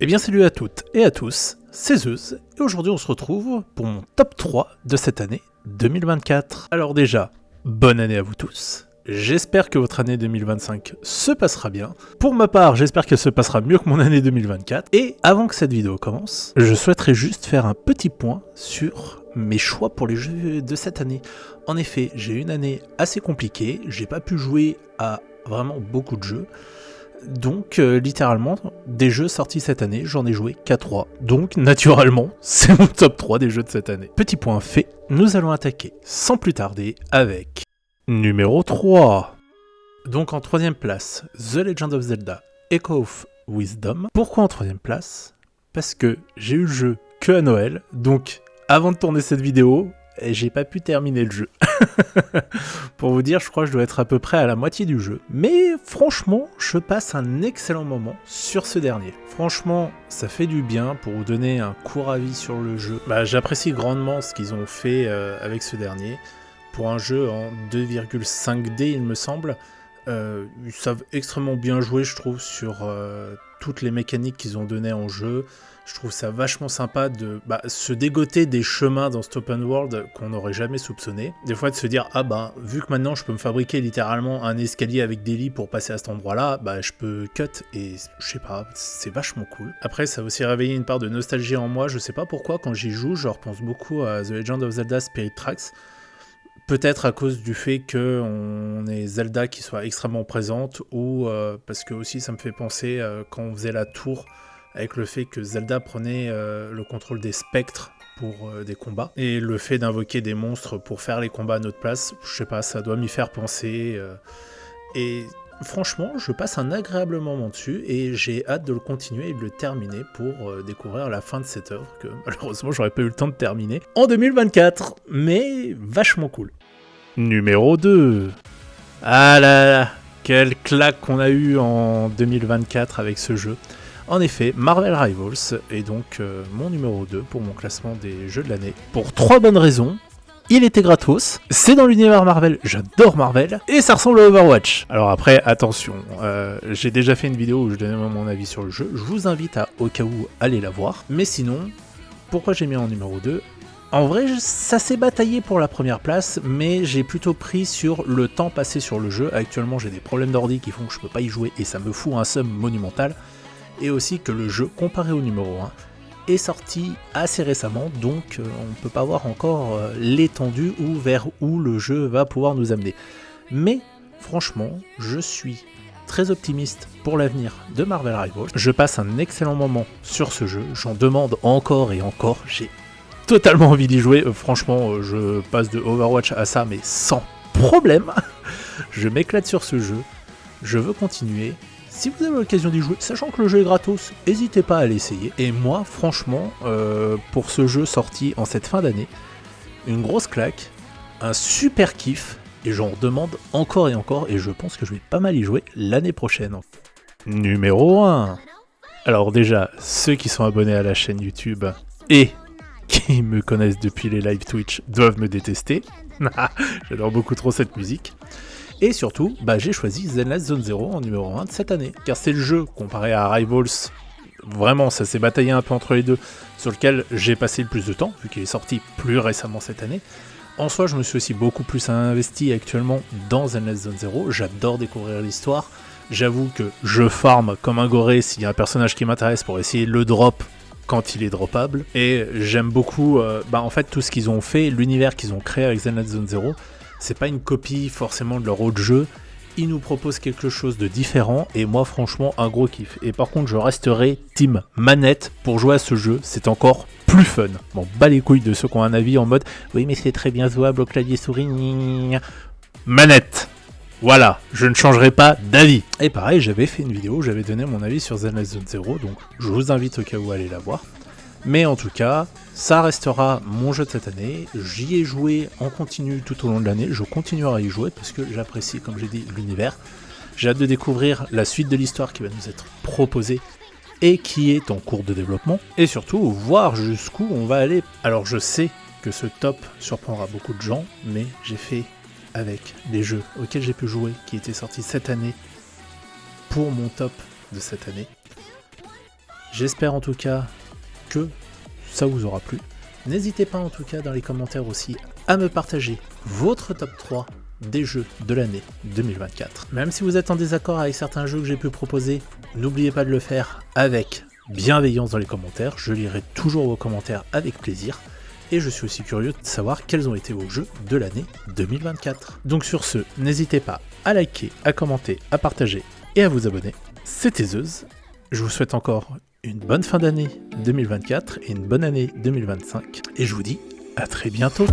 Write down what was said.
Eh bien salut à toutes et à tous, c'est Zeus, et aujourd'hui on se retrouve pour mon top 3 de cette année 2024. Alors déjà, bonne année à vous tous, j'espère que votre année 2025 se passera bien. Pour ma part, j'espère qu'elle se passera mieux que mon année 2024. Et avant que cette vidéo commence, je souhaiterais juste faire un petit point sur mes choix pour les jeux de cette année. En effet, j'ai eu une année assez compliquée, j'ai pas pu jouer à vraiment beaucoup de jeux. Donc littéralement, des jeux sortis cette année, j'en ai joué qu'à 3. Donc naturellement, c'est mon top 3 des jeux de cette année. Petit point fait, nous allons attaquer sans plus tarder avec numéro 3. Donc en troisième place, The Legend of Zelda Echo of Wisdom. Pourquoi en troisième place? Parce que j'ai eu le jeu que à Noël, donc avant de tourner cette vidéo, j'ai pas pu terminer le jeu. Pour vous dire, je crois que je dois être à peu près à la moitié du jeu. Mais franchement, je passe un excellent moment sur ce dernier. Franchement, ça fait du bien pour vous donner un court avis sur le jeu. J'apprécie grandement ce qu'ils ont fait avec ce dernier. Pour un jeu en 2,5D, il me semble, ils savent extrêmement bien jouer, je trouve, sur toutes les mécaniques qu'ils ont données en jeu. Je trouve ça vachement sympa de se dégoter des chemins dans cet open world qu'on n'aurait jamais soupçonné. Des fois de se dire, vu que maintenant je peux me fabriquer littéralement un escalier avec des lits pour passer à cet endroit-là, je peux cut et je sais pas, c'est vachement cool. Après, ça a aussi réveillé une part de nostalgie en moi, je sais pas pourquoi, quand j'y joue, je repense beaucoup à The Legend of Zelda Spirit Tracks. Peut-être à cause du fait qu'on ait Zelda qui soit extrêmement présente, ou parce que aussi ça me fait penser quand on faisait la tour, avec le fait que Zelda prenait le contrôle des spectres pour des combats, et le fait d'invoquer des monstres pour faire les combats à notre place, je sais pas, ça doit m'y faire penser, et franchement, je passe un agréable moment dessus, et j'ai hâte de le continuer et de le terminer pour découvrir la fin de cette œuvre, que malheureusement j'aurais pas eu le temps de terminer en 2024, mais vachement cool. Numéro 2. Ah là là, quelle claque qu'on a eu en 2024 avec ce jeu. En effet, Marvel Rivals est donc mon numéro 2 pour mon classement des jeux de l'année. Pour 3 bonnes raisons. Il était gratos, c'est dans l'univers Marvel, j'adore Marvel, et ça ressemble à Overwatch. Alors après, attention, j'ai déjà fait une vidéo où je donnais mon avis sur le jeu, je vous invite à, au cas où, aller la voir. Mais sinon, pourquoi j'ai mis en numéro 2 ? En vrai, ça s'est bataillé pour la première place, mais j'ai plutôt pris sur le temps passé sur le jeu. Actuellement, j'ai des problèmes d'ordi qui font que je peux pas y jouer, et ça me fout un seum monumental. Et aussi que le jeu, comparé au numéro 1, est sorti assez récemment, donc on ne peut pas voir encore l'étendue ou vers où le jeu va pouvoir nous amener. Mais franchement, je suis très optimiste pour l'avenir de Marvel Rivals. Je passe un excellent moment sur ce jeu, j'en demande encore et encore, j'ai totalement envie d'y jouer. Franchement, je passe de Overwatch à ça, mais sans problème. Je m'éclate sur ce jeu, je veux continuer. Si vous avez l'occasion d'y jouer, sachant que le jeu est gratos, n'hésitez pas à l'essayer. Et moi, franchement, pour ce jeu sorti en cette fin d'année, une grosse claque, un super kiff, et j'en demande encore et encore, et je pense que je vais pas mal y jouer l'année prochaine. Numéro 1. Alors déjà, ceux qui sont abonnés à la chaîne YouTube et qui me connaissent depuis les live Twitch doivent me détester. J'adore beaucoup trop cette musique. Et surtout, j'ai choisi Zenless Zone Zero en numéro 1 de cette année. Car c'est le jeu, comparé à Rivals, vraiment ça s'est bataillé un peu entre les deux, sur lequel j'ai passé le plus de temps, vu qu'il est sorti plus récemment cette année. En soi, je me suis aussi beaucoup plus investi actuellement dans Zenless Zone Zero. J'adore découvrir l'histoire. J'avoue que je farm comme un goré s'il y a un personnage qui m'intéresse pour essayer de le drop quand il est droppable. Et j'aime beaucoup en fait tout ce qu'ils ont fait, l'univers qu'ils ont créé avec Zenless Zone Zero. C'est pas une copie forcément de leur autre jeu, ils nous proposent quelque chose de différent, et moi franchement un gros kiff. Et par contre je resterai team manette pour jouer à ce jeu, c'est encore plus fun. Bon, bas les couilles de ceux qui ont un avis en mode oui mais c'est très bien jouable au clavier souris, manette. Voilà, je ne changerai pas d'avis. Et pareil, j'avais fait une vidéo où j'avais donné mon avis sur Zenless Zone Zero, donc je vous invite au cas où à aller la voir. Mais en tout cas, ça restera mon jeu de cette année. J'y ai joué en continu tout au long de l'année. Je continuerai à y jouer parce que j'apprécie, comme j'ai dit, l'univers. J'ai hâte de découvrir la suite de l'histoire qui va nous être proposée et qui est en cours de développement. Et surtout, voir jusqu'où on va aller. Alors je sais que ce top surprendra beaucoup de gens, mais j'ai fait avec les jeux auxquels j'ai pu jouer, qui étaient sortis cette année, pour mon top de cette année. J'espère en tout cas que ça vous aura plu. N'hésitez pas en tout cas dans les commentaires aussi à me partager votre top 3 des jeux de l'année 2024. Même si vous êtes en désaccord avec certains jeux que j'ai pu proposer, n'oubliez pas de le faire avec bienveillance dans les commentaires. Je lirai toujours vos commentaires avec plaisir. Et je suis aussi curieux de savoir quels ont été vos jeux de l'année 2024. Donc sur ce, n'hésitez pas à liker, à commenter, à partager et à vous abonner. C'était Zeus. Je vous souhaite encore une bonne fin d'année 2024 et une bonne année 2025. Et je vous dis à très bientôt.